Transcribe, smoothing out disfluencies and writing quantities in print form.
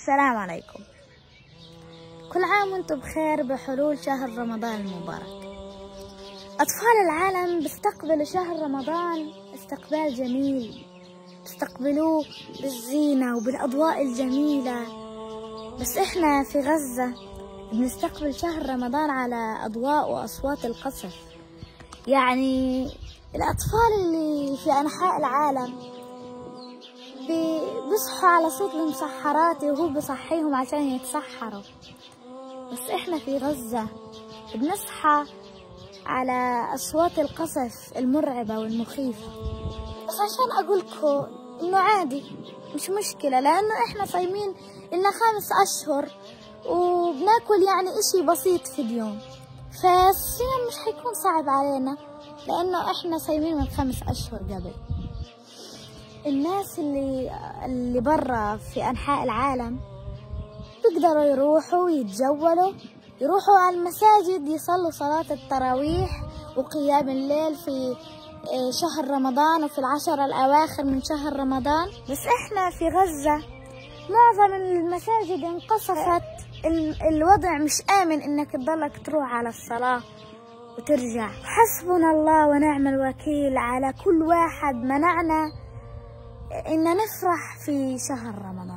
السلام عليكم. كل عام وانتم بخير بحلول شهر رمضان المبارك. أطفال العالم بيستقبلوا شهر رمضان استقبال جميل، بيستقبلوه بالزينة وبالأضواء الجميلة، بس إحنا في غزة بنستقبل شهر رمضان على أضواء وأصوات القصف. يعني الأطفال اللي في أنحاء العالم بيصحوا على صوت المسحرات وهو بيصحيهم عشان يتسحروا، بس إحنا في غزة بنصحى على أصوات القصف المرعبة والمخيفة. بس عشان أقولكم إنه عادي، مش مشكلة، لأنه إحنا صايمين لنا 5 أشهر وبناكل يعني إشي بسيط في اليوم، فالصيام مش حيكون صعب علينا لأنه إحنا صايمين من 5 أشهر قبل. الناس اللي برا في أنحاء العالم بيقدروا يروحوا يتجولوا، يروحوا على المساجد يصلوا صلاة التراويح وقيام الليل في شهر رمضان وفي العشر الأواخر من شهر رمضان. بس إحنا في غزة معظم المساجد انقصفت، الوضع مش آمن إنك تضلك تروح على الصلاة وترجع. حسبنا الله ونعم الوكيل على كل واحد منعنا إن نفرح في شهر رمضان.